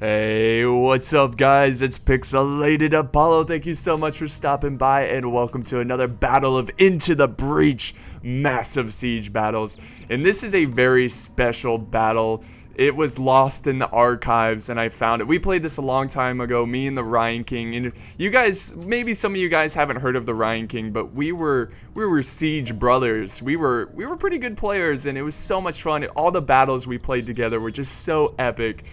Hey, what's up guys? It's Pixelated Apollo. Thank you so much for stopping by and welcome to another battle of Into the Breach massive siege battles. And this is a very special battle. It was lost in the archives and I found it. We played this a long time ago, me and the Ryan King. And you guys, maybe some of you guys haven't heard of the Ryan King, but we were siege brothers. We were pretty good players and it was so much fun. All the battles we played together were just so epic.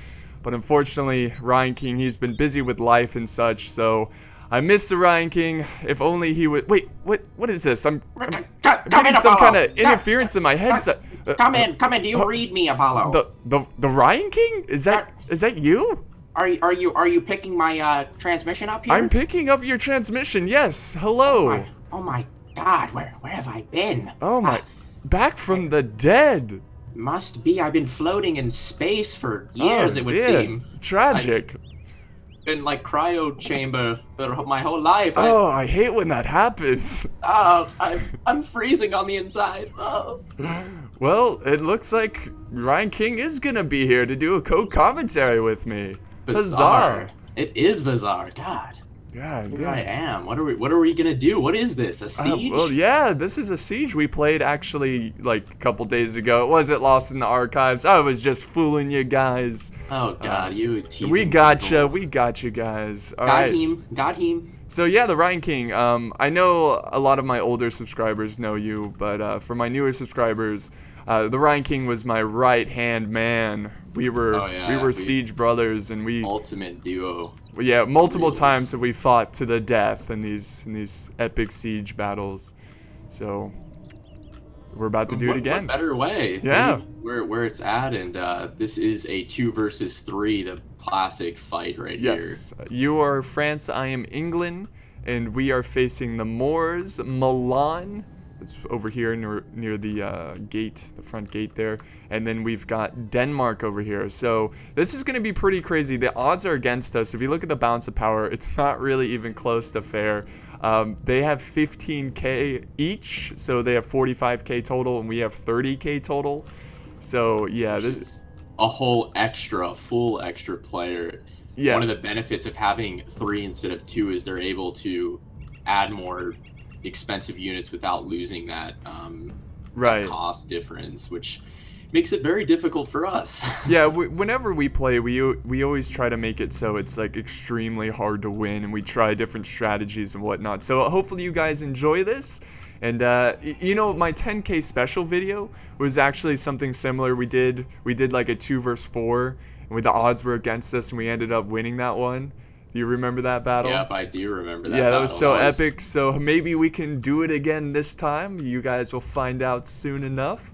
But unfortunately, Ryan King, he's been busy with life and such, so I miss the Ryan King. If only he would. Wait, what is this? I'm getting some kind of interference in my headset. Come in. Do you read me, Apollo? The Ryan King? Is that you? Are you picking my transmission up here? I'm picking up your transmission. Yes. Hello. Oh my God, where have I been? Oh my, back from the dead. Must be. I've been floating in space for years, it would seem. Tragic. I've been like cryo chamber for my whole life. I hate when that happens. I'm freezing on the inside. Oh. Well, it looks like Ryan King is gonna be here to do a co-commentary with me. Bizarre. It is bizarre. God. God, Here I am. What are we gonna do? What is this? A siege? Well, yeah, this is a siege we played actually like a couple days ago. It wasn't lost in the archives. I was just fooling you guys. Oh God, you teasing We got you guys. All right. Got him. So yeah, the Ryan King. I know a lot of my older subscribers know you, but for my newer subscribers, the Ryan King was my right-hand man. We were siege brothers, and we ultimate duo. Yeah, multiple times have we fought to the death in these epic siege battles. So we're about to do it again. What better way? Yeah. Where it's at, and this is a 2 versus 3, the classic fight right here. Yes. You are France, I am England, and we are facing the Moors, Milan. It's over here near the gate, the front gate there. And then we've got Denmark over here. So this is going to be pretty crazy. The odds are against us. If you look at the balance of power, it's not really even close to fair. They have 15K each, so they have 45K total, and we have 30K total. So yeah, this is a full extra player. Yeah. One of the benefits of having 3 instead of 2 is they're able to add more expensive units without losing that cost difference, which makes it very difficult for us. Yeah, whenever we play, we always try to make it so it's like extremely hard to win, and we try different strategies and whatnot. So hopefully you guys enjoy this. And you know, my 10K special video was actually something similar. We did like a 2 versus 4, and the odds were against us, and we ended up winning that one. You remember that battle? Yep, I do remember that. Yeah, that was so epic. So maybe we can do it again this time. You guys will find out soon enough.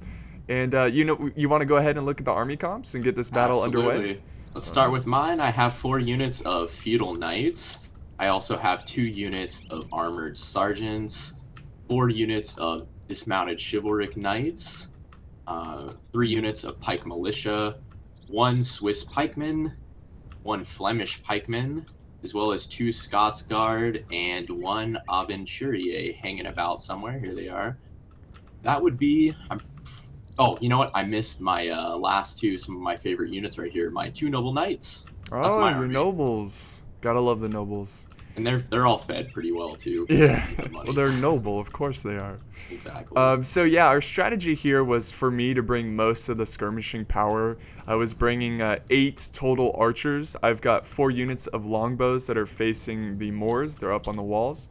And you know, you want to go ahead and look at the army comps and get this battle underway? Let's start with mine. I have 4 units of feudal knights. I also have 2 units of armored sergeants, 4 units of dismounted chivalric knights, 3 units of pike militia, 1 Swiss pikeman, 1 Flemish pikeman, as well as 2 Scots Guard and 1 Aventurier hanging about somewhere. Here they are. That would be... oh, you know what? I missed my last 2, some of my favorite units right here. My 2 Noble Knights. Oh, your nobles. Gotta love the nobles. And they're all fed pretty well, too. Yeah. Well, they're noble. Of course they are. Exactly. So yeah, our strategy here was for me to bring most of the skirmishing power. I was bringing 8 total archers. I've got 4 units of longbows that are facing the Moors. They're up on the walls.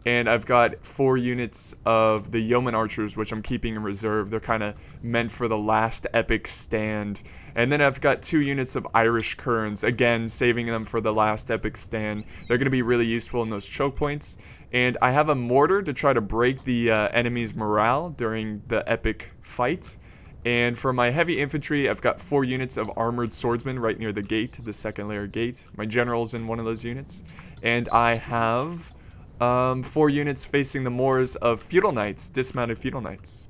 And I've got 4 units of the yeoman archers, which I'm keeping in reserve. They're kind of meant for the last epic stand. And then I've got 2 units of Irish kerns, again, saving them for the last epic stand. They're going to be really useful in those choke points. And I have a mortar to try to break the enemy's morale during the epic fight. And for my heavy infantry, I've got 4 units of armored swordsmen right near the gate, the second layer gate. My general's in one of those units. And I have 4 units facing the Moors of feudal knights, dismounted feudal knights.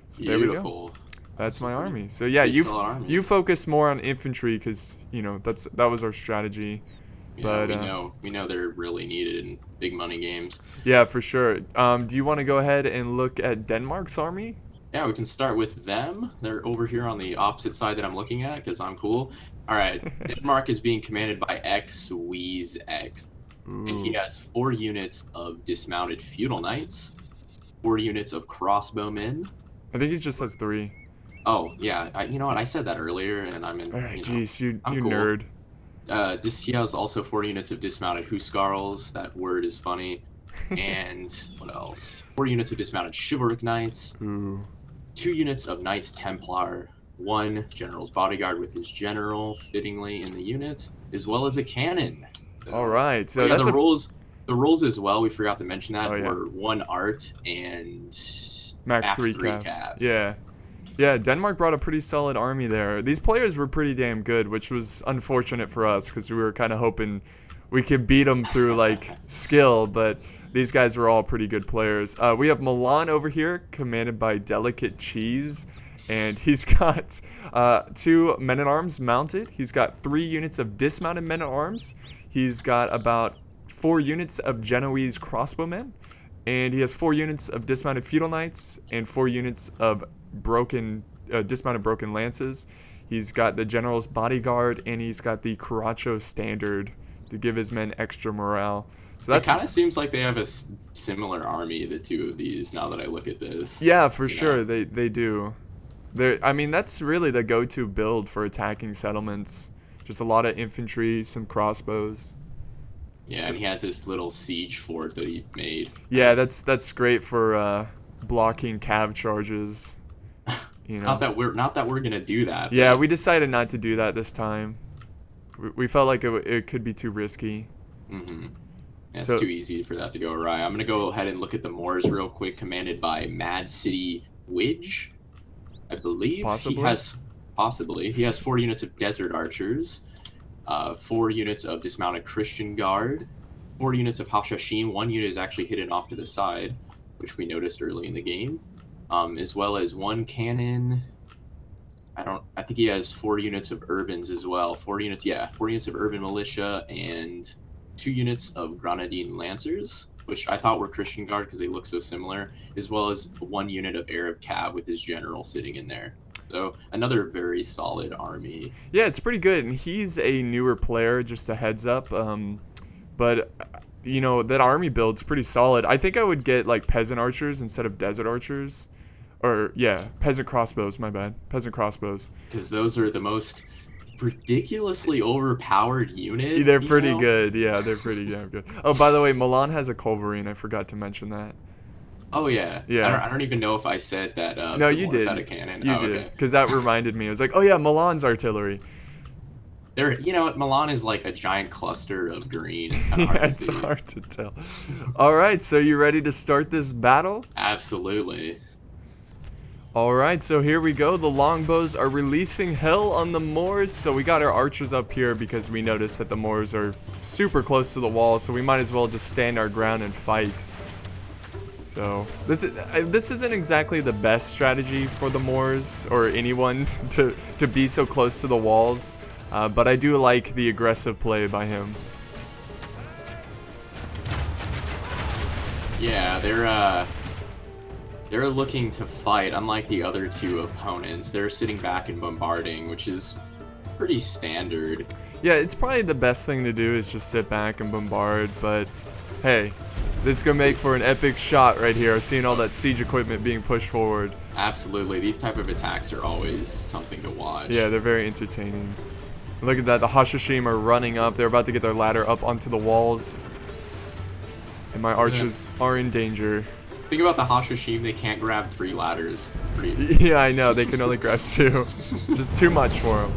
So there we go. That's my army. So yeah, you focus more on infantry because you know that was our strategy. Yeah, but we know they're really needed in big money games. Yeah, for sure. Do you want to go ahead and look at Denmark's army? Yeah, we can start with them. They're over here on the opposite side that I'm looking at because I'm cool. All right. Denmark is being commanded by X Wheeze X, and he Ooh. has 4 units of dismounted feudal knights, 4 units of crossbowmen. I think he just has 3. Oh yeah, you know what? I said that earlier, and Jeez, you I'm cool. nerd. He has also 4 units of dismounted huskarls. That word is funny. And what else? 4 units of dismounted chivalric knights, Ooh. 2 units of knights templar, one general's bodyguard with his general fittingly in the unit, as well as a cannon. All So, right. oh So yeah, that's a. the rules as well. We forgot to mention Oh that yeah. were one art and Max max 3 three cav. cav. Yeah. Yeah, Denmark brought a pretty solid army there. These players were pretty damn good, which was unfortunate for us because we were kind of hoping we could beat them through like skill, but these guys were all pretty good players. We have Milan over here, commanded by Delicate Cheese, and he's got 2 men-at-arms mounted. He's got 3 units of dismounted men-at-arms. He's got about 4 units of Genoese crossbowmen, and he has 4 units of dismounted feudal knights and 4 units of dismounted broken lances. He's got the general's bodyguard, and he's got the Caracho standard to give his men extra morale. So It that's, kind of seems like they have a similar army, the two of these. Now that I look at this, yeah, for you know. sure they do. I mean, that's really the go-to build for attacking settlements. Just a lot of infantry, some crossbows. Yeah, and he has this little siege fort that he made. Yeah, that's great for blocking cav charges. You Not know. that we're gonna do that, Yeah, but we decided not to do that this time. We felt like it could be too risky. yeah, it's So too easy for that to go awry. I'm gonna go ahead and look at the Moors real quick, commanded by Mad City Widge. I believe possibly. he has 4 units of desert archers, 4 units of dismounted Christian guard, 4 units of Hashashim. 1 unit is actually hidden off to the side, which we noticed early in the game, as well as 1 cannon. I think he has 4 units of urbans as well. 4 units, yeah, 4 units of urban militia and 2 units of grenadine lancers, which I thought were Christian guard because they look so similar, as well as 1 unit of Arab cav with his general sitting in there. So another very solid army. Yeah, it's pretty good, and he's a newer player. Just a heads up. But you know that army build's pretty solid. I think I would get like peasant archers instead of desert archers, or yeah, peasant crossbows. My bad, peasant crossbows. Because those are the most ridiculously overpowered unit. They're pretty good. Yeah, they're pretty damn good. Oh, by the way, Milan has a culverine. I forgot to mention that. Oh yeah. Yeah. I don't even know if I said that. No, the you Moors did. had a cannon. You Oh, did, okay. because that reminded me. I was like, oh yeah, Milan's artillery. You know what? Milan is like a giant cluster of green. It's kind of hard Yeah, to it's see. hard to tell. All right, so you ready to start this battle? Absolutely. All right, so here we go. The longbows are releasing hell on the Moors. So we got our archers up here because we noticed that the Moors are super close to the wall. So we might as well just stand our ground and fight. So this isn't exactly the best strategy for the Moors or anyone to be so close to the walls. But I do like the aggressive play by him. Yeah, they're looking to fight. Unlike the other two opponents, they're sitting back and bombarding, which is pretty standard. Yeah, it's probably the best thing to do is just sit back and bombard. But hey, this is gonna make for an epic shot right here. Seeing all that siege equipment being pushed forward. Absolutely, these type of attacks are always something to watch. Yeah, they're very entertaining. Look at that, the Hashashim are running up. They're about to get their ladder up onto the walls. And my archers are in danger. Think about the Hashashim, they can't grab 3 ladders. Yeah, I know, they can only grab 2. Just too much for him.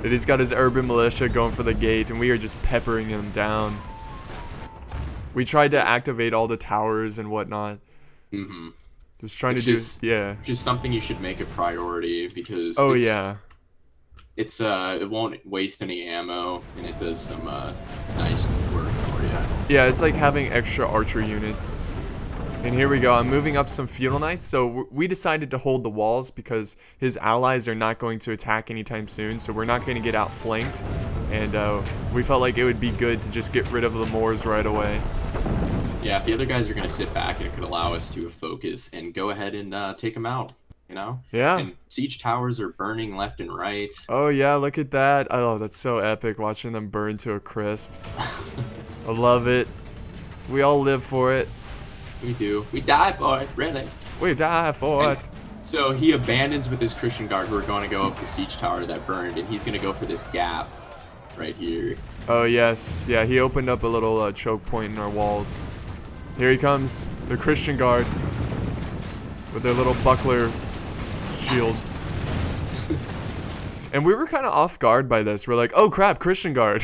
And he's got his urban militia going for the gate, and we are just peppering him down. We tried to activate all the towers and whatnot. Mm-hmm. Just trying Which to do, is yeah. Just something you should make a priority because Oh yeah. It won't waste any ammo and it does some nice work for you. Yeah, it's like having extra archer units. And here we go. I'm moving up some feudal knights. So we decided to hold the walls because his allies are not going to attack anytime soon. So we're not going to get outflanked. And we felt like it would be good to just get rid of the Moors right away. Yeah, if the other guys are going to sit back, it could allow us to focus and go ahead and take them out. you know? Yeah. And siege towers are burning left and right. Oh yeah, look at that. Oh, that's so epic watching them burn to a crisp. I love it. We all live for it. We do. We die for it, really. We die for it. So he abandons with his Christian guard who are going to go up the siege tower that burned, and he's going to go for this gap right here. Oh yes, yeah, he opened up a little choke point in our walls. Here he comes, the Christian guard with their little buckler shields. And we were kind of off guard by this. We're like, oh crap, Christian guard.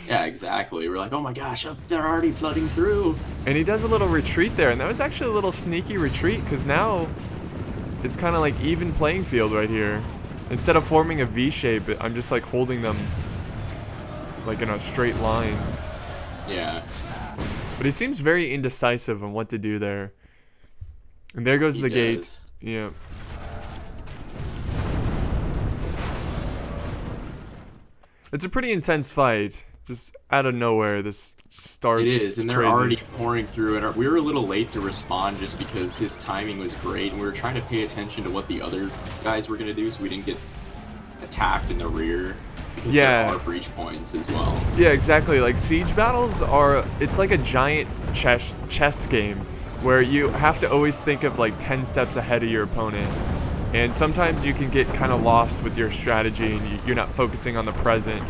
Yeah, exactly. We're like, oh my gosh, they're already flooding through. And he does a little retreat there, and that was actually a little sneaky retreat, because now it's kind of like even playing field right here. Instead of forming a V shape, I'm just like holding them like in a straight line. Yeah. But he seems very indecisive on what to do there. And there goes the gate. Yeah. It's a pretty intense fight. Just out of nowhere, this starts. It is, and they're already pouring through. And we were a little late to respond just because his timing was great, and we were trying to pay attention to what the other guys were going to do, so we didn't get attacked in the rear. Because there are breach points as well. Yeah, exactly. Like siege battles it's like a giant chess game where you have to always think of like 10 steps ahead of your opponent. And sometimes you can get kind of lost with your strategy and you're not focusing on the present.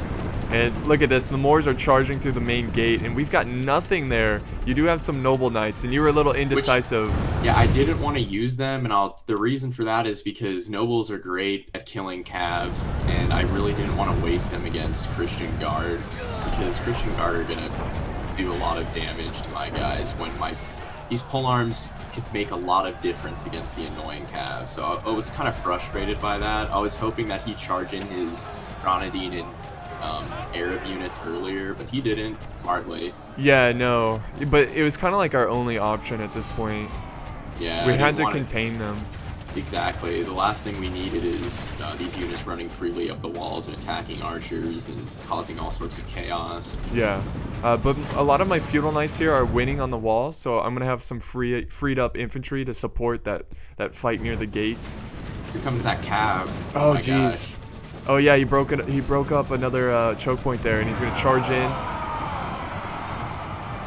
And look at this, the Moors are charging through the main gate, and we've got nothing there. You do have some noble knights, and you were a little indecisive. Yeah, I didn't want to use them, and the reason for that is because nobles are great at killing cav, and I really didn't want to waste them against Christian Guard, because Christian Guard are going to do a lot of damage to my guys when these polearms could make a lot of difference against the annoying cav. So I was kind of frustrated by that. I was hoping that he'd charge in his Granadine and Arab units earlier, but he didn't, smartly. Yeah, no, but it was kind of like our only option at this point. Yeah, we had to contain them. Exactly. The last thing we needed is these units running freely up the walls and attacking archers and causing all sorts of chaos. Yeah, but a lot of my feudal knights here are winning on the wall, so I'm gonna have some freed up infantry to support that fight near the gate. Here comes that cav. Oh jeez. Oh yeah, he broke up another choke point there, and he's gonna charge in.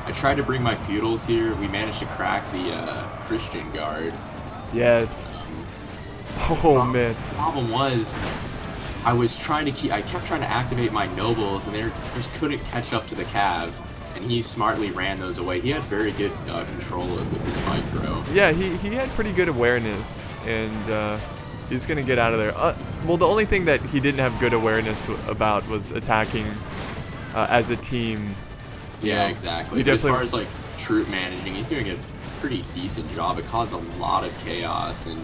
I tried to bring my feudals here. We managed to crack the Christian Guard. Yes. Oh man. The problem was, I kept trying to activate my nobles, and they just couldn't catch up to the cav. And he smartly ran those away. He had very good control with his micro. Yeah, he had pretty good awareness, and he's gonna get out of there. Well, the only thing that he didn't have good awareness about was attacking as a team. Yeah, exactly. As far as like troop managing, he's doing a pretty decent job. It caused a lot of chaos, and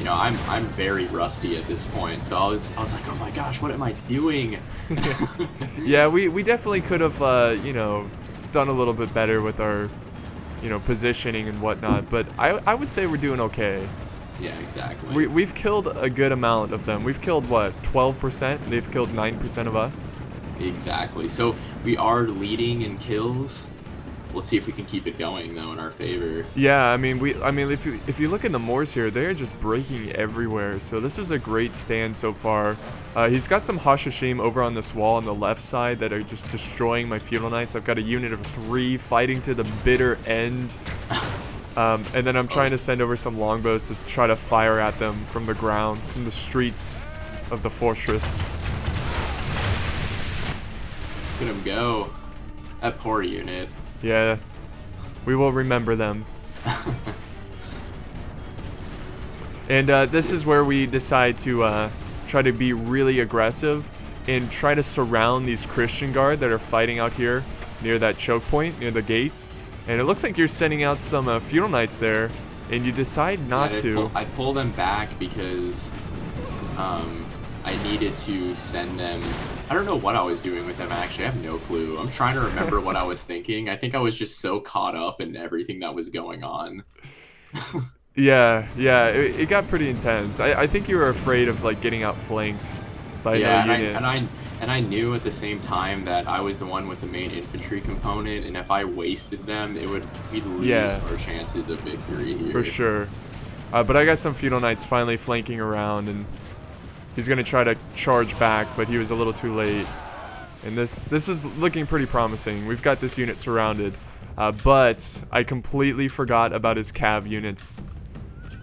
you know, I'm very rusty at this point. So I was like, oh my gosh, what am I doing? Yeah, we definitely could have you know, done a little bit better with our, you know, positioning and whatnot. But I would say we're doing okay. Yeah, exactly. We've killed a good amount of them. We've killed, what, 12%? They've killed 9% of us. Exactly. So we are leading in kills. Let's see if we can keep it going, though, in our favor. Yeah, I mean, if you look at the Moors here, they're just breaking everywhere. So this was a great stand so far. He's got some Hashishim over on this wall on the left side that are just destroying my feudal knights. I've got a unit of 3 fighting to the bitter end. And then I'm trying to send over some longbows to try to fire at them from the ground, from the streets of the fortress. Look at him go. That poor unit. Yeah, we will remember them. And this is where we decide to try to be really aggressive and try to surround these Christian Guard that are fighting out here near that choke point, near the gates. And it looks like you're sending out some feudal knights there, and you decide not to. I pull them back because I needed to send them. I don't know what I was doing with them, actually. I have no clue. I'm trying to remember what I was thinking. I think I was just so caught up in everything that was going on. Yeah, it got pretty intense. I think you were afraid of like getting outflanked by no unit. And I knew at the same time that I was the one with the main infantry component, and if I wasted them, we'd lose our chances of victory here. For sure. But I got some Feudal Knights finally flanking around, and he's going to try to charge back, but he was a little too late. And this is looking pretty promising. We've got this unit surrounded. But I completely forgot about his cav units.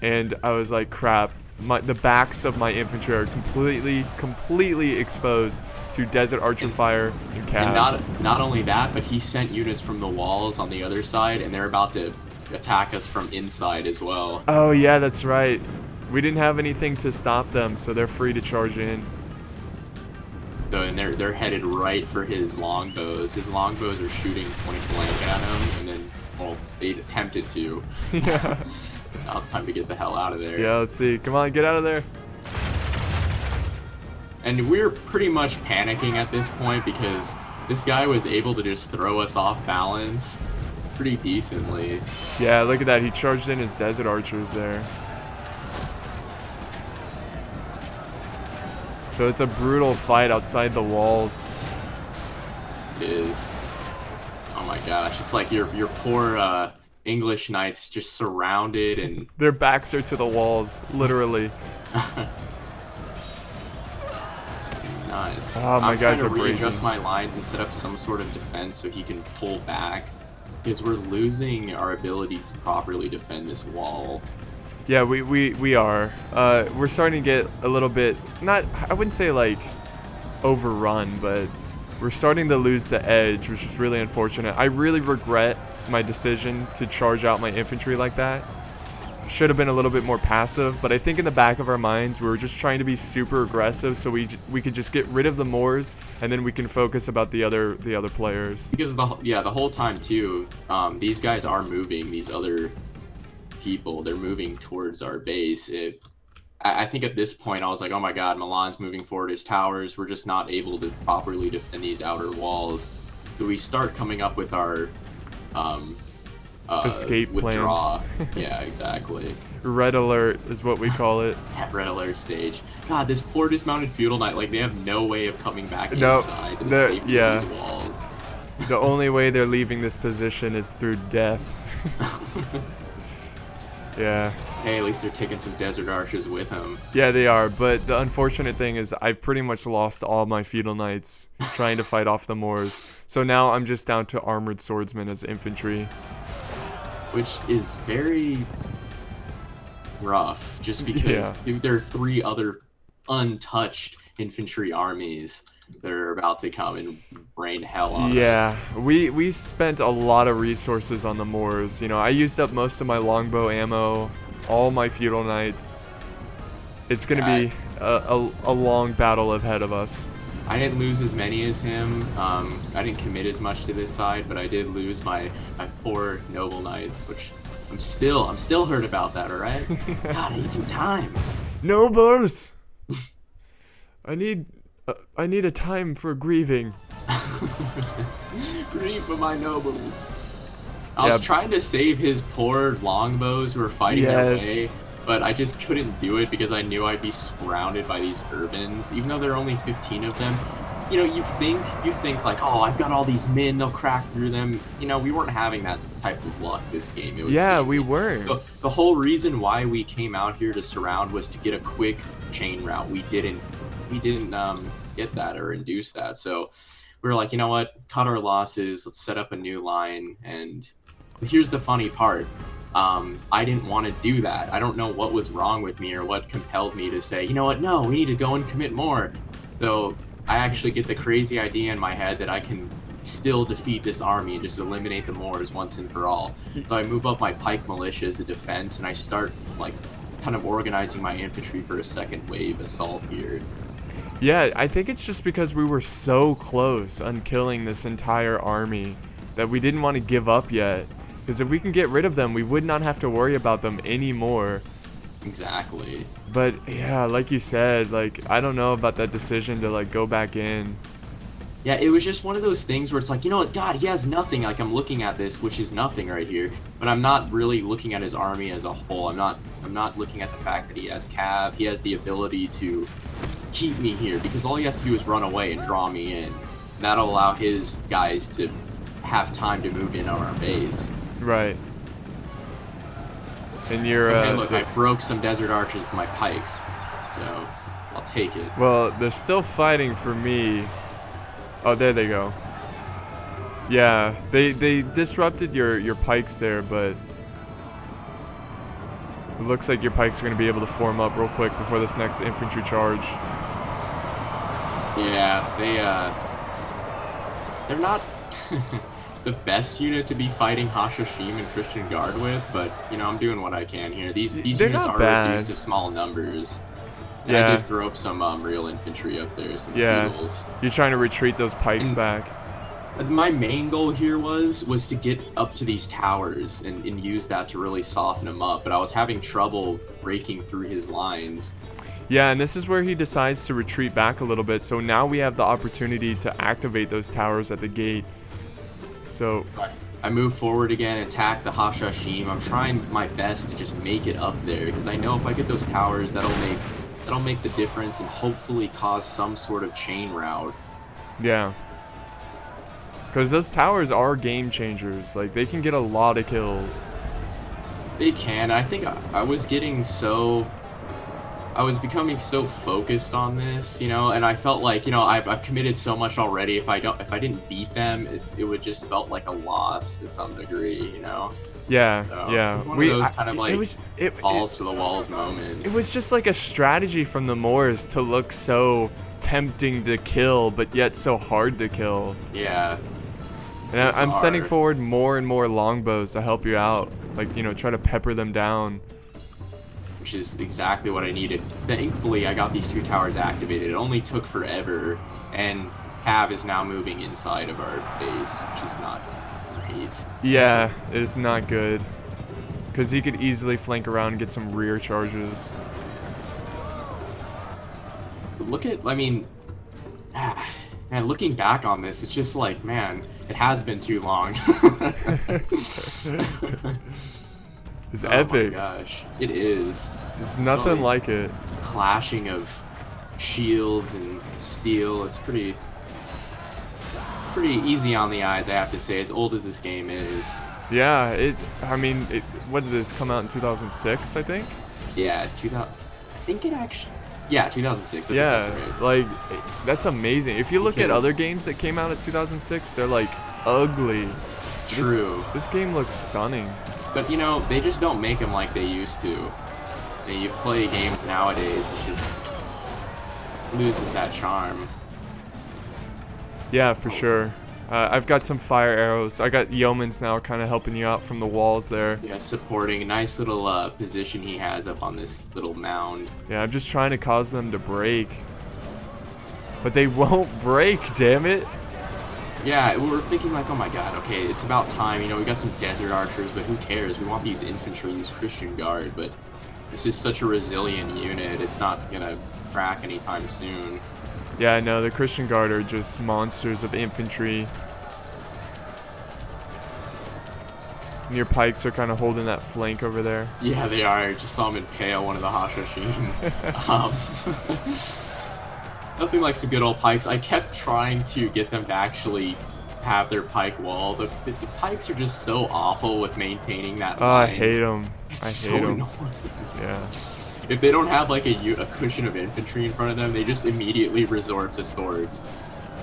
And I was like, crap. The backs of my infantry are completely exposed to Desert Archer fire and cav. And not only that, but he sent units from the walls on the other side, and they're about to attack us from inside as well. Oh yeah, that's right. We didn't have anything to stop them, so they're free to charge in. So, and they're headed right for his longbows. His longbows are shooting point blank at him, and then, well, they attempted to. Yeah. Now it's time to get the hell out of there. Yeah, let's see. Come on, get out of there. And we're pretty much panicking at this point because this guy was able to just throw us off balance pretty decently. Yeah, look at that. He charged in his Desert Archers there. So it's a brutal fight outside the walls. It is. Oh my gosh, it's like your poor English knights just surrounded and their backs are to the walls, literally. Nuts. Oh, my guys are I'm trying to breaking. readjust my lines and set up some sort of defense so he can pull back, because we're losing our ability to properly defend this wall. Yeah, we are. We're starting to get a little bit, I wouldn't say like overrun, but we're starting to lose the edge, which is really unfortunate. I really regret my decision to charge out my infantry like that. Should have been a little bit more passive, but I think in the back of our minds we were just trying to be super aggressive so we could just get rid of the Moors, and then we can focus about the other players. Because the whole time too, these guys are moving. These other people, they're moving towards our base. I think at this point I was like, oh my god, Milan's moving forward his towers. We're just not able to properly defend these outer walls. So we start coming up with our escape withdraw. plan. Yeah, exactly. Red alert is what we call it. Red alert stage. God, this poor dismounted feudal knight, like they have no way of coming back inside. Yeah. These walls. The only way they're leaving this position is through death. Yeah. Hey, at least they're taking some Desert Archers with them. Yeah, they are, but the unfortunate thing is I've pretty much lost all my feudal knights trying to fight off the Moors. So now I'm just down to armored swordsmen as infantry. Which is very rough, just because there are 3 other untouched infantry armies that are about to come and rain hell on us. Yeah, we spent a lot of resources on the Moors. You know, I used up most of my longbow ammo, all my feudal knights. It's going to be a long battle ahead of us. I didn't lose as many as him. I didn't commit as much to this side, but I did lose my poor noble knights, which I'm still hurt about that. All right, God, I need some time. Nobles, I need a time for grieving. Grieve for my nobles. I was trying to save his poor longbows who were fighting their way, but I just couldn't do it because I knew I'd be surrounded by these urbans, even though there are only 15 of them. You know, you think like, oh, I've got all these men, they'll crack through them. You know, we weren't having that type of luck this game. We weren't. The whole reason why we came out here to surround was to get a quick chain route. We didn't get that or induce that. So we were like, you know what, cut our losses, let's set up a new line. And here's the funny part. I didn't want to do that. I don't know what was wrong with me or what compelled me to say, you know what, no, we need to go and commit more. So I actually get the crazy idea in my head that I can still defeat this army and just eliminate the Moors once and for all. So I move up my pike militia as a defense, and I start like kind of organizing my infantry for a second wave assault here. Yeah, I think it's just because we were so close on killing this entire army that we didn't want to give up yet. Because if we can get rid of them, we would not have to worry about them anymore. Exactly. But yeah, like you said, like I don't know about that decision to like go back in. Yeah, it was just one of those things where it's like, you know what, God, he has nothing. Like, I'm looking at this, which is nothing right here, but I'm not really looking at his army as a whole. I'm not looking at the fact that he has cav. He has the ability to keep me here because all he has to do is run away and draw me in. That'll allow his guys to have time to move in on our base. Right. And you're Okay, look, I broke some desert archers with my pikes, so I'll take it. well, they're still fighting for me. Oh, there they go. Yeah, they disrupted your pikes there, but it looks like your pikes are going to be able to form up real quick before this next infantry charge. Yeah, they're not the best unit to be fighting Hashashim and Christian Guard with, but you know, I'm doing what I can here. These units are reduced to small numbers. And Yeah. I did throw up some real infantry up there, some Yeah. feudals. You're trying to retreat those pikes back. My main goal here was to get up to these towers and use that to really soften him up, but I was having trouble breaking through his lines. Yeah, and this is where he decides to retreat back a little bit. So now we have the opportunity to activate those towers at the gate. So I move forward again, attack the Hashashim. I'm trying my best to just make it up there because I know if I get those towers, that'll make the difference and hopefully cause some sort of chain route. yeah. Because those towers are game changers. Like, they can get a lot of kills. They can. I think I was becoming so focused on this, you know, and I felt like, you know, I've committed so much already. If I didn't beat them, it would just felt like a loss to some degree, you know. Yeah, So, yeah. It's one of those kind of like it balls to the walls moments. It was just like a strategy from the Moors to look so tempting to kill, but yet so hard to kill. Yeah. And I'm sending forward more and more longbows to help you out. Like, you know, try to pepper them down. Which is exactly what I needed. Thankfully, I got these 2 towers activated. It only took forever, and Cav is now moving inside of our base, which is not great. Yeah, it's not good. Because he could easily flank around and get some rear charges. Look at, I mean, man, looking back on this, it's just like, man, it has been too long. It's Oh epic. my gosh, it is. There's nothing like it. Clashing of shields and steel. It's pretty easy on the eyes, I have to say, as old as this game is. Yeah, what did this come out in 2006, I think? Yeah, 2000. I think it actually. Yeah, 2006. Yeah, That's right. like, that's amazing. If you look at Because- other games that came out in 2006, they're like ugly. True. This game looks stunning. But you know, they just don't make them like they used to. You play games nowadays, it just loses that charm. Yeah, for sure. I've got some fire arrows. I got yeomans now kind of helping you out from the walls there. Yeah, supporting a nice little position he has up on this little mound. Yeah, I'm just trying to cause them to break. But they won't break, damn it. Yeah, we were thinking like, oh my god, okay, it's about time. You know, we got some desert archers, but who cares? We want these infantry, these Christian Guard. But this is such a resilient unit. It's not gonna crack anytime soon. Yeah, no, the Christian Guard are just monsters of infantry. And your pikes are kind of holding that flank over there. Yeah, they are. I just saw them impale one of the Hashashim. Nothing like some good old pikes. I kept trying to get them to actually have their pike wall. The pikes are just so awful with maintaining that Oh, I line. hate them. I It's so hate them. annoying. Yeah. If they don't have like a cushion of infantry in front of them, they just immediately resort to swords.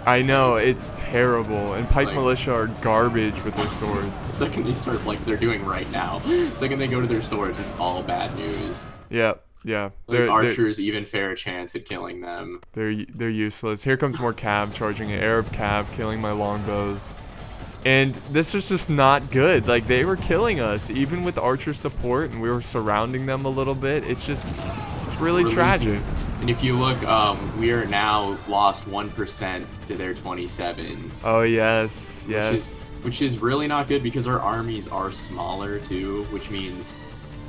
I know, it's terrible. And pike Like- militia are garbage with their swords. The second they start like they're doing right now, the second they go to their swords, it's all bad news. Yeah, yeah. Like archers even fair chance at killing them. They're useless. Here comes more cav charging an Arab cav, killing my longbows. And this is just not good. Like, they were killing us, even with archer support, and we were surrounding them a little bit. It's really We're tragic. losing. And if you look, we are now lost 1% to their 27. Oh, yes, yes. Which is really not good because our armies are smaller too, which means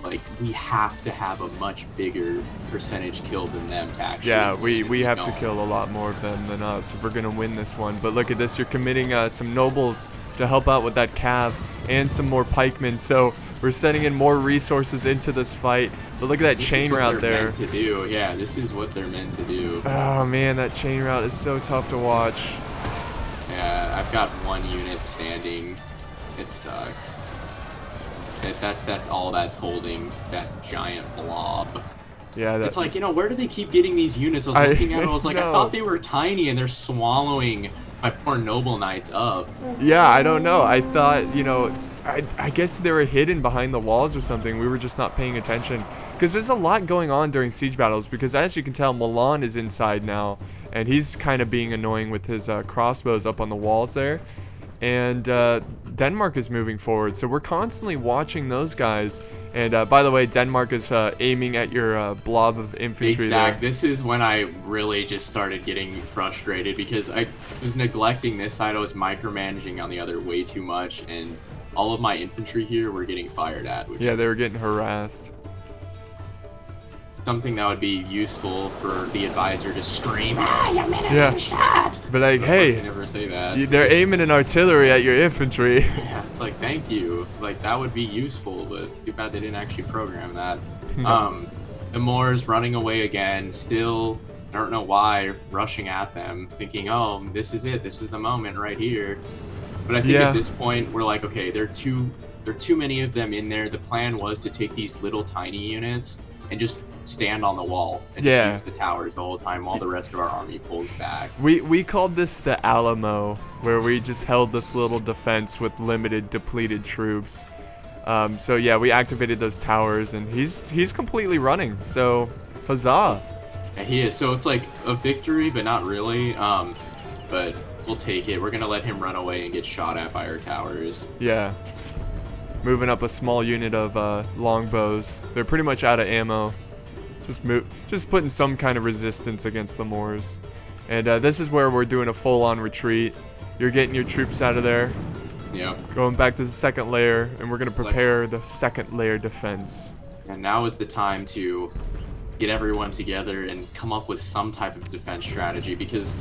like we have to have a much bigger percentage kill than them to actually Yeah, win. we If have to don't- kill a lot more of them than us if we're going to win this one. But look at this. You're committing some nobles to help out with that cav and some more pikemen. So we're sending in more resources into this fight. But look at that This chain is what route they're there. meant to do. Yeah, this is what they're meant to do. Oh, man, that chain route is so tough to watch. Yeah, I've got one unit standing. It sucks. That's all that's holding that giant blob. Yeah, It's like, where do they keep getting these units? I was looking at it, I was like, I thought they were tiny and they're swallowing my poor noble knights up. Yeah, I don't know. I thought, I guess they were hidden behind the walls or something. We were just not paying attention. Because there's a lot going on during siege battles. Because as you can tell, Milan is inside now. And he's kind of being annoying with his crossbows up on the walls there. And Denmark is moving forward. So we're constantly watching those guys. And by the way, Denmark is aiming at your blob of infantry there. This is when I really just started getting frustrated because I was neglecting this side. I was micromanaging on the other way too much, and all of my infantry here were getting fired at. Yeah, they were getting harassed. Something that would be useful for the advisor to scream, you minute shot! But like, hey, they never say that. They're aiming an artillery at your infantry. Yeah, it's like, thank you. Like, that would be useful, but too bad they didn't actually program that. The Moors running away again, still, I don't know why, rushing at them, thinking, oh, this is it, this is the moment right here. But I think at this point, we're like, okay, there are too many of them in there. The plan was to take these little tiny units and just stand on the wall and just use the towers the whole time while the rest of our army pulls back. We called this the Alamo, where we just held this little defense with limited depleted troops. So yeah, we activated those towers, and he's completely running. So huzzah! Yeah, he is. So it's like a victory, but not really. But we'll take it. We're gonna let him run away and get shot at by our towers. Yeah. Moving up a small unit of longbows. They're pretty much out of ammo. Just putting some kind of resistance against the Moors. And this is where we're doing a full-on retreat. You're getting your troops out of there. Yeah. Going back to the second layer, and we're gonna prepare the second layer defense. And now is the time to get everyone together and come up with some type of defense strategy, because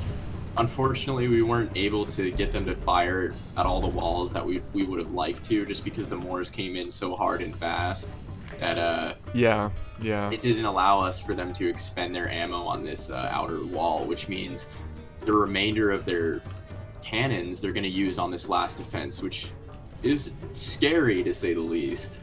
unfortunately we weren't able to get them to fire at all the walls that we would have liked to, just because the Moors came in so hard and fast that it didn't allow us for them to expend their ammo on this outer wall, which means the remainder of their cannons they're going to use on this last defense, which is scary to say the least.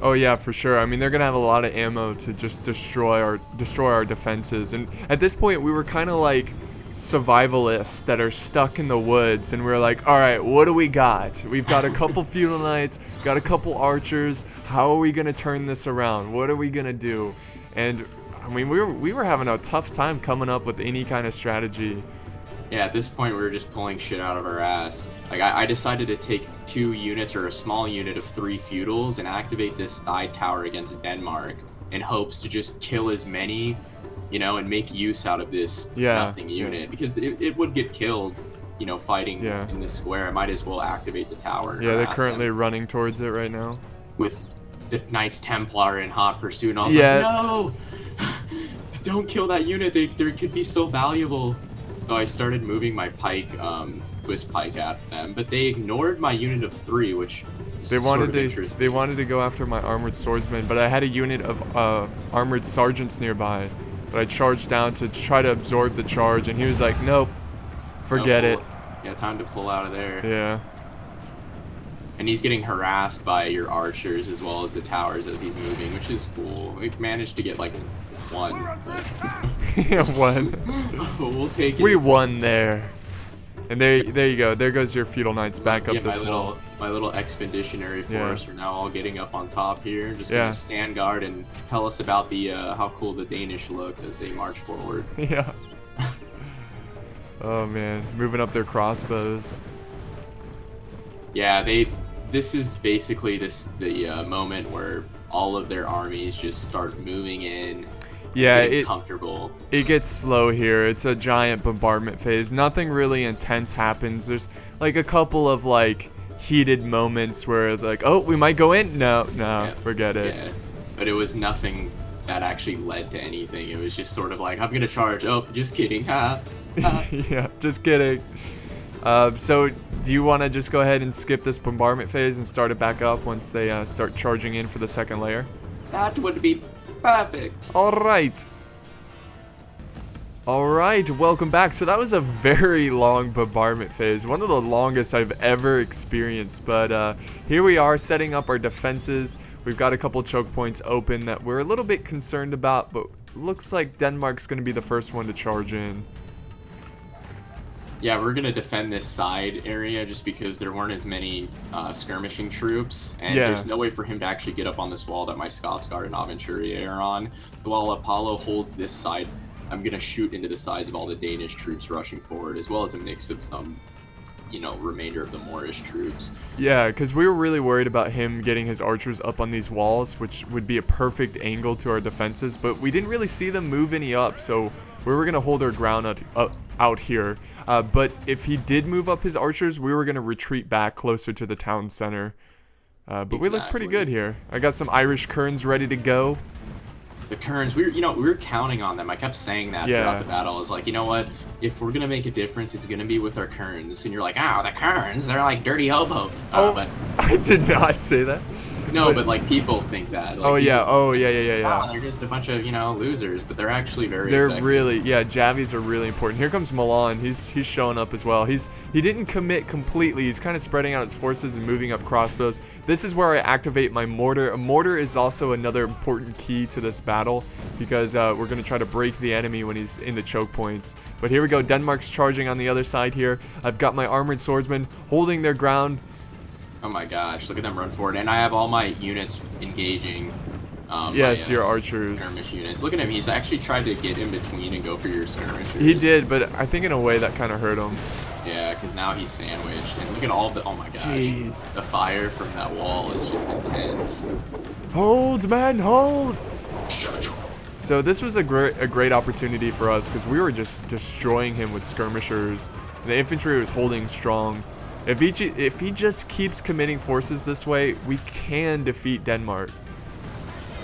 Oh yeah, for sure. I mean, they're gonna have a lot of ammo to just destroy our defenses. And at this point, we were kind of like survivalists that are stuck in the woods, and we're like, all right, what do we got? We've got a couple feudal knights, got a couple archers. How are we gonna turn this around? What are we gonna do? And I mean, we were having a tough time coming up with any kind of strategy. Yeah, at this point we were just pulling shit out of our ass. Like, I decided to take 2 units or a small unit of 3 feudals and activate this side tower against Denmark in hopes to just kill as many, and make use out of this nothing unit, because it would get killed, fighting in the square. I might as well activate the tower. Yeah, they're currently running towards it right now. With the Knights Templar in hot pursuit, and I was like, no! Don't kill that unit, they could be so valuable. So I started moving my pike, twist pike at them, but they ignored my unit of 3, which they wanted to go after my armored swordsman, but I had a unit of armored sergeants nearby. But I charged down to try to absorb the charge, and he was like, nope, forget it. Yeah, time to pull out of there. Yeah. And he's getting harassed by your archers as well as the towers as he's moving, which is cool. We've managed to get like 1. Yeah, 1. We'll take it. We won there. And there you go. There goes your feudal knights back up this wall. My little expeditionary force are now all getting up on top here, just gonna stand guard and tell us about the how cool the Danish look as they march forward. Yeah. Oh man, moving up their crossbows. Yeah, this is basically the moment where all of their armies just start moving in. Yeah, comfortable. It gets slow here. It's a giant bombardment phase. Nothing really intense happens. There's like a couple of like heated moments where it's like, oh, we might go in. No, forget it. Yeah, but it was nothing that actually led to anything. It was just sort of like, I'm gonna charge. Oh, just kidding. Ha. Yeah, just kidding. So do you want to just go ahead and skip this bombardment phase and start it back up once they start charging in for the second layer? That would be perfect. All right. Alright, welcome back. So that was a very long bombardment phase, one of the longest I've ever experienced, but here we are setting up our defenses. We've got a couple choke points open that we're a little bit concerned about, but looks like Denmark's going to be the first one to charge in. Yeah, we're going to defend this side area just because there weren't as many skirmishing troops, and there's no way for him to actually get up on this wall that my Scots Guard and Aventurier are on. So while Apollo holds this side, I'm going to shoot into the sides of all the Danish troops rushing forward, as well as a mix of some, remainder of the Moorish troops. Yeah, because we were really worried about him getting his archers up on these walls, which would be a perfect angle to our defenses, but we didn't really see them move any up, so we were going to hold our ground out here. But if he did move up his archers, we were going to retreat back closer to the town center. But we look pretty good here. I got some Irish kerns ready to go. The kerns, we were counting on them. I kept saying that throughout the battle. I was like, you know what? If we're gonna make a difference, it's gonna be with our kerns. And you're like, oh, the kerns, they're like dirty hobo. But I did not say that. No, but like people think that. Like, yeah. Oh, they're just a bunch of losers, but they're actually very. They're effective. really javies are really important. Here comes Milan. He's showing up as well. He didn't commit completely. He's kind of spreading out his forces and moving up crossbows. This is where I activate my mortar. A mortar is also another important key to this battle because we're gonna try to break the enemy when he's in the choke points. But here we go. Denmark's charging on the other side here. I've got my armored swordsmen holding their ground. Oh my gosh, look at them run forward. And I have all my units engaging. Yes, your archers. Skirmish units. Look at him, he's actually tried to get in between and go for your skirmishers. He did, but I think in a way that kind of hurt him. Yeah, because now he's sandwiched. And look at all the, oh my gosh. Jeez. The fire from that wall is just intense. Hold, man, hold! So this was a great opportunity for us because we were just destroying him with skirmishers. The infantry was holding strong. If he just keeps committing forces this way, we can defeat Denmark.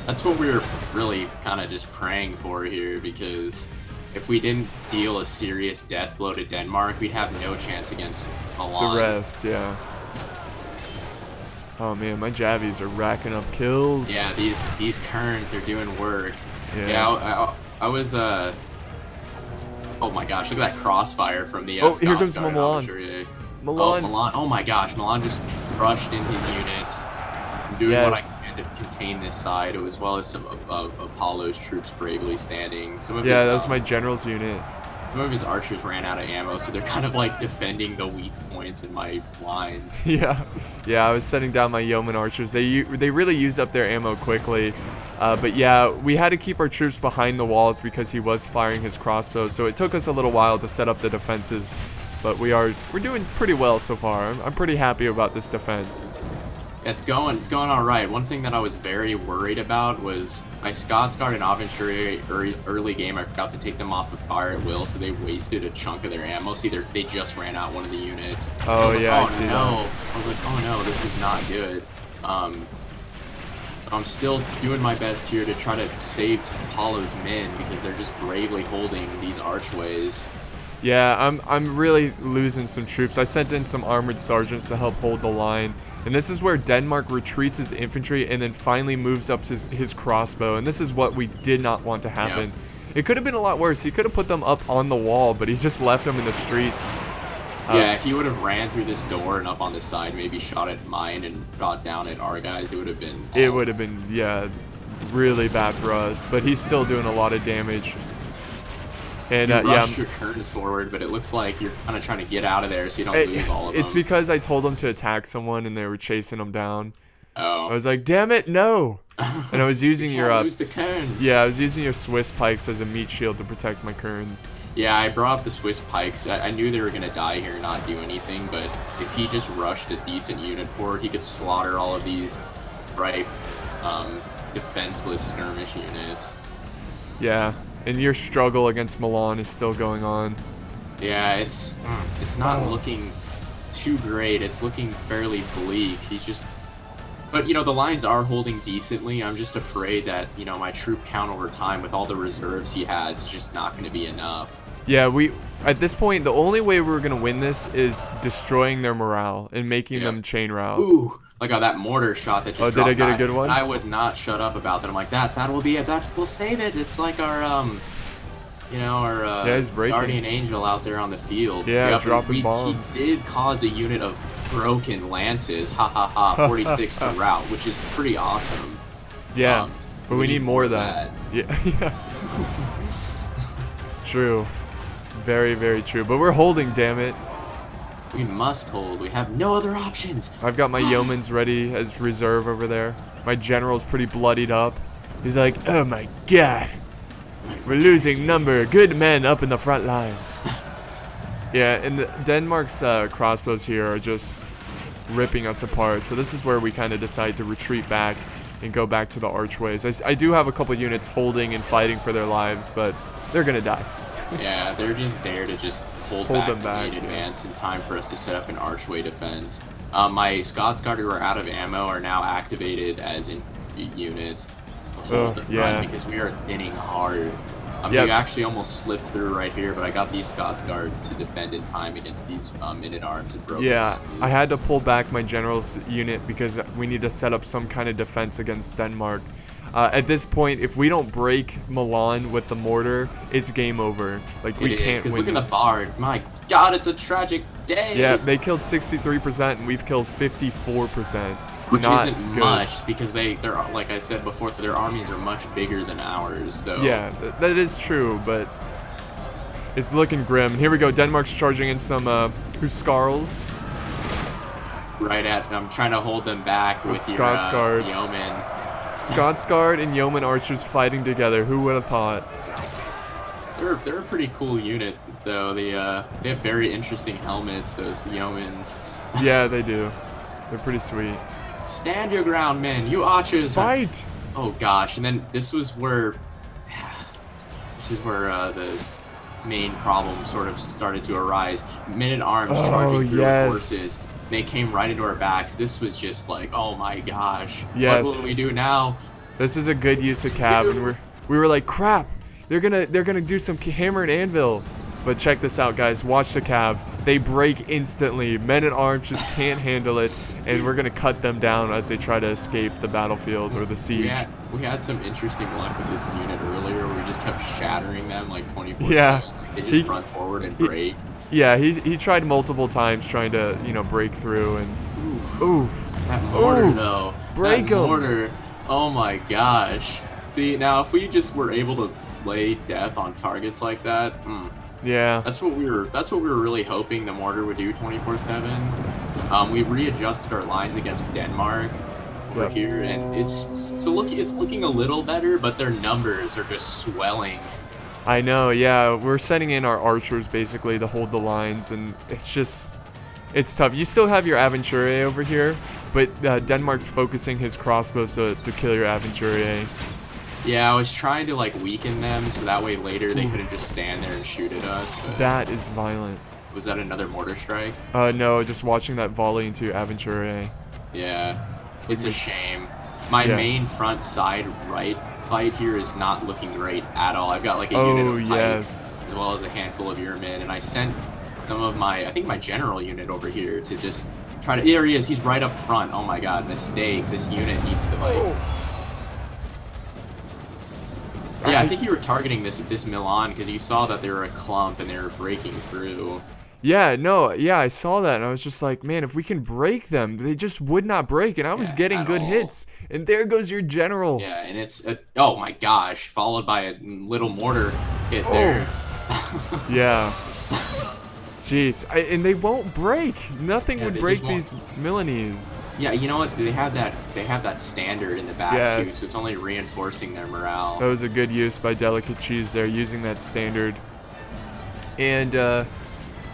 That's what we were really kind of just praying for here, because if we didn't deal a serious death blow to Denmark, we'd have no chance against Milan. The rest, yeah. Oh man, my javies are racking up kills. Yeah, these kerns, they're doing work. Yeah, I was oh my gosh, look at that crossfire from the here comes Milan. Milan. Oh my gosh, Milan just rushed in his units. I'm doing what I can to contain this side, as well as some of Apollo's troops bravely standing. That was my general's unit. Some of his archers ran out of ammo, so they're kind of like defending the weak points in my lines. Yeah, I was setting down my yeoman archers. They really use up their ammo quickly. But yeah, we had to keep our troops behind the walls because he was firing his crossbows. So it took us a little while to set up the defenses. But we're doing pretty well so far. I'm pretty happy about this defense. It's going all right. One thing that I was very worried about was my Scots Guard and Aventurier early game. I forgot to take them off of fire at will, so they wasted a chunk of their ammo. See, they just ran out one of the units. Oh yeah, I see that. I was like, oh no, this is not good. I'm still doing my best here to try to save Apollo's men because they're just bravely holding these archways. Yeah, I'm really losing some troops. I sent in some armored sergeants to help hold the line. And this is where Denmark retreats his infantry and then finally moves up his crossbow. And this is what we did not want to happen. Yep. It could have been a lot worse. He could have put them up on the wall, but he just left them in the streets. Yeah, if he would have ran through this door and up on the side, maybe shot at mine and got down at our guys, it would have been... It would have been, yeah, really bad for us. But he's still doing a lot of damage. And you rushed your kerns forward, but it looks like you're kind of trying to get out of there so you don't lose all of them. It's because I told them to attack someone and they were chasing them down. Oh. I was like, damn it, no! And I was using your I was using your Swiss pikes as a meat shield to protect my kerns. Yeah, I brought up the Swiss pikes. I knew they were gonna die here and not do anything, but if he just rushed a decent unit forward, he could slaughter all of these defenseless skirmish units. Yeah. And your struggle against Milan is still going on. Yeah, it's not looking too great. It's looking fairly bleak. But the lines are holding decently. I'm just afraid that my troop count over time with all the reserves he has is just not going to be enough. Yeah, at this point the only way we're going to win this is destroying their morale and making them chain route. Ooh. Like that mortar shot that just dropped. Did I get a good one? I would not shut up about that. I'm like, that will be it. That will save it. It's like our You know, our Yeah, he's breaking. guardian angel out there on the field. Yeah, Yep, dropping bombs. He did cause a unit of broken lances. Ha ha ha. 46 to route, which is pretty awesome. Yeah, but we need more of that. Yeah, yeah. It's true. Very, very true. But we're holding, damn it. We must hold. We have no other options. I've got my yeomans ready as reserve over there. My general's pretty bloodied up. He's like, oh my god. We're losing number. Good men up in the front lines. Yeah, and Denmark's crossbows here are just ripping us apart. So this is where we kind of decide to retreat back and go back to the archways. I do have a couple units holding and fighting for their lives, but they're going to die. Yeah, they're just there to just hold them back in advance in time for us to set up an archway defense. My Scots Guard who are out of ammo are now activated as in units. Hold the front because we are thinning hard. We actually almost slipped through right here, but I got these Scots Guard to defend in time against these men-at-arms and broken lances. I had to pull back my general's unit because we need to set up some kind of defense against Denmark. At this point, if we don't break Milan with the mortar, it's game over. Like, we can't win look at this. the bard. My god, it's a tragic day. Yeah, they killed 63% and we've killed 54%. Which Not isn't good. much because they're like I said before, their armies are much bigger than ours. So yeah, that is true, but it's looking grim. Here we go. Denmark's charging in some Huskarls. Right at. I'm trying to hold them back with Scots Guard. yeoman. Scots Guard and yeoman archers fighting together. Who would have thought? They're a pretty cool unit though. They have very interesting helmets. Those yeomans. Yeah, they do. They're pretty sweet. Stand your ground, men. You archers. Fight! Oh gosh, and then this is where the main problem sort of started to arise. Men-at-arms charging through horses. They came right into our backs. This was just like, oh my gosh. Yes. What will we do now? This is a good use of cav, and we were like, crap. They're gonna do some hammer and anvil. But check this out, guys. Watch the cav. They break instantly. Men-at-arms just can't handle it, and we're gonna cut them down as they try to escape the battlefield or the siege. We had some interesting luck with this unit earlier. Where we just kept shattering them like 24/7. Yeah. They just run forward and break. Yeah, he tried multiple times trying to break through and oof. That mortar though. Break that mortar. Oh my gosh. See, now if we just were able to lay death on targets like that, yeah. That's what we were really hoping the mortar would do 24/7. We readjusted our lines against Denmark over here, and it's looking a little better, but their numbers are just swelling. I know, yeah. We're sending in our archers basically to hold the lines, and it's tough. You still have your Aventurier over here, but Denmark's focusing his crossbows to kill your Aventurier. Yeah, I was trying to like weaken them so that way later they couldn't just stand there and shoot at us. But that is violent. Was that another mortar strike? No, just watching that volley into your Aventurier. Yeah, it's a shame. My main front side right fight here is not looking great at all. I've got like a unit of pikes as well as a handful of yeomen, and I sent some of I think my general unit over here to just try to. There he is. He's right up front. Oh my god, mistake. This unit needs to like. Yeah, I think you were targeting this Milan because you saw that they were a clump and they were breaking through. Yeah, no, yeah, I saw that and I was just like, man, if we can break them, they just would not break, and I was getting good hits. And there goes your general. Yeah, and it's oh my gosh, followed by a little mortar hit there. Yeah. Jeez, and they won't break. Nothing would break these Milanese. Yeah, you know what? They have that standard in the back too, so it's only reinforcing their morale. That was a good use by Delicate Cheese there, using that standard. And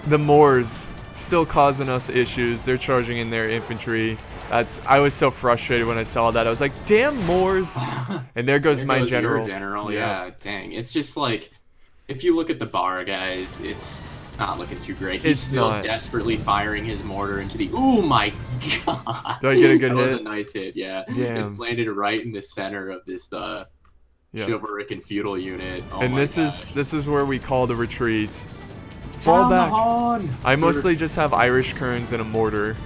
the Moors still causing us issues. They're charging in their infantry. I was so frustrated when I saw that. I was like, damn Moors. And there goes my general. Your general, yeah, dang. It's just like, if you look at the bar, guys, it's not looking too great. He's still desperately firing his mortar into the. Oh my god! Did I get a good hit? That was a nice hit. Yeah. Damn. It landed right in the center of this chivalric and feudal unit. Oh and this is where we call the retreat. Fall back. I mostly just have Irish kerns and a mortar.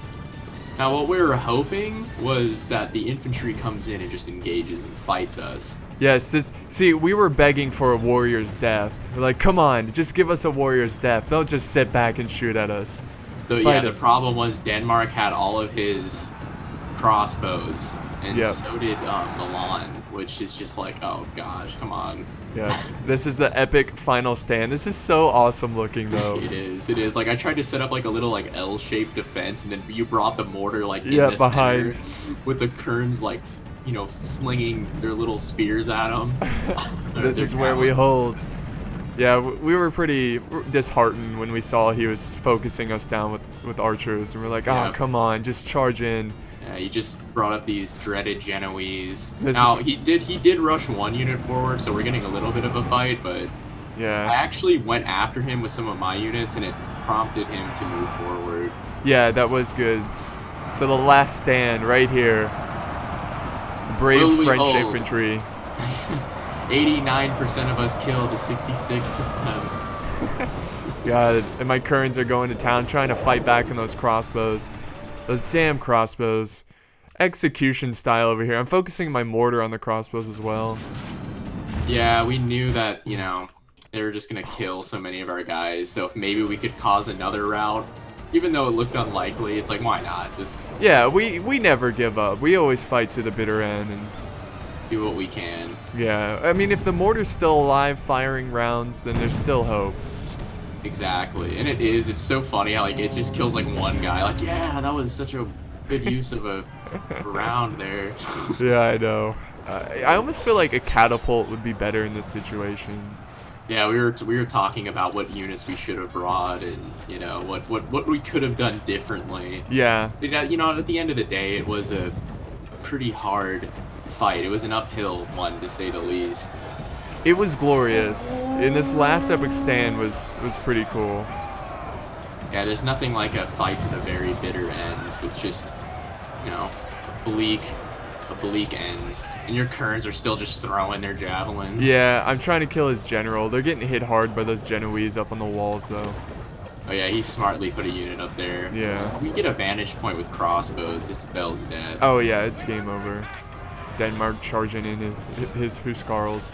Now what we were hoping was that the infantry comes in and just engages and fights us. Yes, see, we were begging for a warrior's death. We're like, come on, just give us a warrior's death. Don't just sit back and shoot at us. So yeah, Fight the us. problem was Denmark had all of his crossbows, and Yep. so did Milan, which is just like, oh gosh, come on. Yeah, this is the epic final stand. This is so awesome looking, though. It is. It is. Like I tried to set up like a little like L-shaped defense, and then you brought the mortar like in Yeah, the behind. center, with the Kerns like slinging their little spears at them. This is where we hold. Yeah, we were pretty disheartened when we saw he was focusing us down with archers, and we're like, oh, Yeah. come on, just charge in. Yeah, he just brought up these dreaded Genoese. This Now is- he did rush one unit forward, so we're getting a little bit of a fight, but I Yeah, actually went after him with some of my units, and it prompted him to move forward. yeah, that was good. So the last stand right here. Brave Will we French hold? infantry. 89% of us killed, the 66 of them. God, and my Kerns are going to town trying to fight back on those crossbows. Those damn crossbows. Execution style over here. I'm focusing my mortar on the crossbows as well. Yeah, we knew that, they were just gonna kill so many of our guys, so if maybe we could cause another rout, even though it looked unlikely, it's like, why not? Just Yeah, we never give up. We always fight to the bitter end, and do what we can. yeah, I mean, if the mortar's still alive firing rounds, then there's still hope. Exactly, and it's so funny how, like, it just kills, like, one guy. Like, yeah, that was such a good use of a round there. Yeah, I know. I almost feel like a catapult would be better in this situation. Yeah, we were talking about what units we should have brought, and what we could have done differently. Yeah, At the end of the day, it was a pretty hard fight. It was an uphill one, to say the least. it was glorious. And this last epic stand was pretty cool. Yeah, there's nothing like a fight to the very bitter end with just a bleak end. And your Kerns are still just throwing their javelins. Yeah, I'm trying to kill his general. They're getting hit hard by those Genoese up on the walls, though. Oh yeah, he smartly put a unit up there. Yeah. We get a vantage point with crossbows. It spells death. Oh yeah, it's game over. Denmark charging in his Huskarls.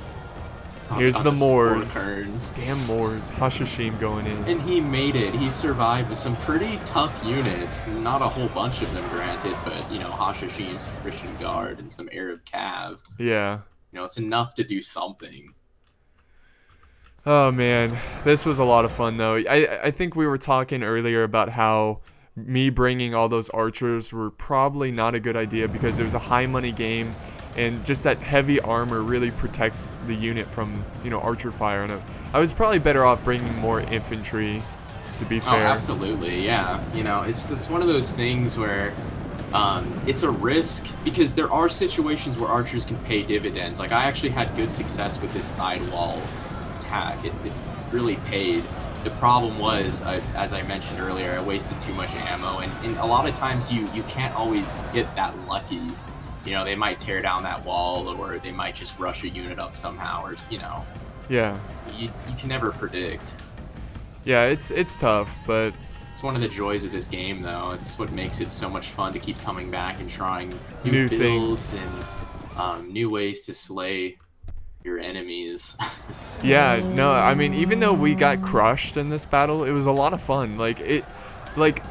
Here's On the four Moors. Kerns. Damn Moors. Hashishim going in. And he made it. He survived with some pretty tough units. Not a whole bunch of them, granted, but, Hashishim's Christian Guard and some Arab Cav. Yeah. It's enough to do something. Oh man, this was a lot of fun though. I think we were talking earlier about how me bringing all those archers were probably not a good idea because it was a high money game, and just that heavy armor really protects the unit from archer fire. And I was probably better off bringing more infantry, to be fair. Oh, absolutely, yeah. It's one of those things where it's a risk because there are situations where archers can pay dividends. Like I actually had good success with this side wall attack. It really paid. The problem was, as I mentioned earlier, I wasted too much ammo, and a lot of times you can't always get that lucky. They might tear down that wall, or they might just rush a unit up somehow, or Yeah. you can never predict. Yeah, it's tough, but It's one of the joys of this game, though. It's what makes it so much fun to keep coming back and trying New builds and new ways to slay your enemies. yeah, no, I mean, even though we got crushed in this battle, it was a lot of fun. Like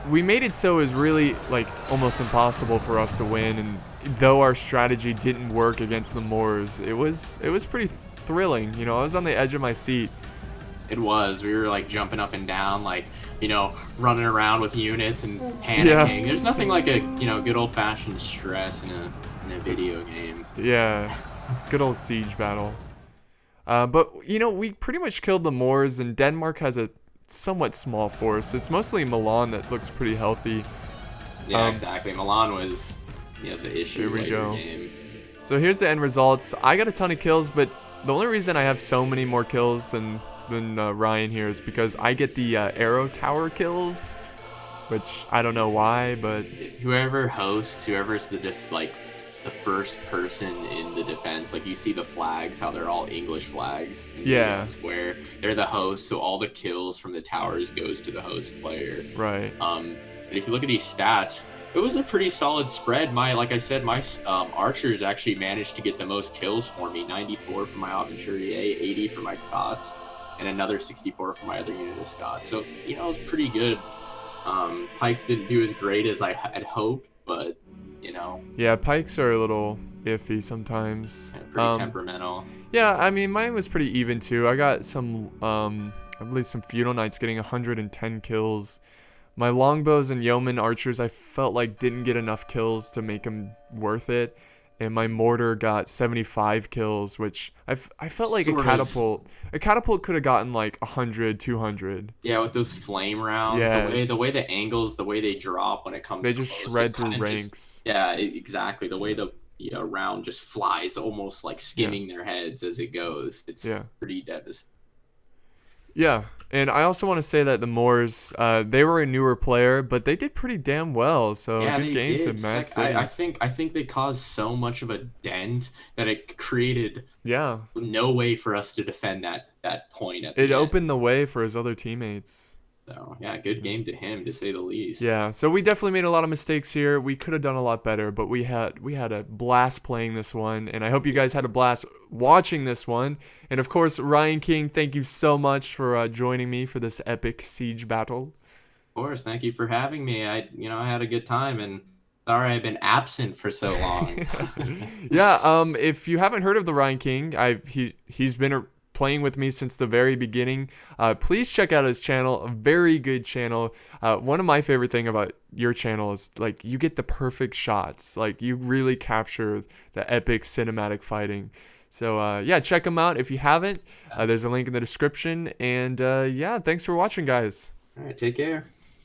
we made it so it was really like almost impossible for us to win, and though our strategy didn't work against the Moors, it was pretty thrilling. I was on the edge of my seat. It was. We were like jumping up and down, like, running around with units and panicking. Yeah. There's nothing like a, good old-fashioned stress in a video game. Yeah, good old siege battle. But we pretty much killed the Moors, and Denmark has a somewhat small force. It's mostly Milan that looks pretty healthy. Yeah, exactly. Milan was, the issue Here we later go. game. So here's the end results. I got a ton of kills, but the only reason I have so many more kills than Ryan here is because I get the arrow tower kills, which I don't know why, but Whoever hosts, whoever's the first person in the defense, like you see the flags, how they're all English flags. In Yeah. the square. They're the host, so all the kills from the towers goes to the host player. right. But if you look at these stats, It was a pretty solid spread. Like I said, my archers actually managed to get the most kills for me: 94 for my Aventurier, 80 for my Scots, and another 64 for my other unit of Scots. So it was pretty good. Pikes didn't do as great as I had hoped, but you know, Yeah, pikes are a little iffy sometimes. pretty temperamental. Yeah, I mean, mine was pretty even too. I got some, I believe some feudal knights getting 110 kills. My longbows and yeoman archers, I felt like didn't get enough kills to make them worth it. And my mortar got 75 kills, which I felt like a catapult could have gotten like 100, 200. Yeah, with those flame rounds, the Yes. way the angles, the way they drop when it comes They just close, it shred through kind of just ranks. yeah, exactly. The way the round just flies, almost like Yeah. skimming their heads as it goes. It's Yeah. pretty devastating. Yeah, and I also want to say that the Moors, they were a newer player, but they did pretty damn well. So Yeah, good they game to did. Mad I City. think they caused so much of a dent that it created Yeah, no way for us to defend that point at it the end. opened the way for his other teammates. So yeah, good Yeah. game to him, to say the least. Yeah, so we definitely made a lot of mistakes here. We could have done a lot better, but we had a blast playing this one, and I hope you guys had a blast watching this one. And of course, Ryan King, thank you so much for joining me for this epic siege battle. Of course, thank you for having me. I had a good time, and sorry I've been absent for so long. Yeah, if you haven't heard of the Ryan King, he's been playing with me since the very beginning. Please check out his channel, a very good channel. One of my favorite thing about your channel is like you get the perfect shots, like you really capture the epic cinematic fighting. So yeah, check him out if you haven't. There's a link in the description, and yeah, thanks for watching, guys. All right, take care.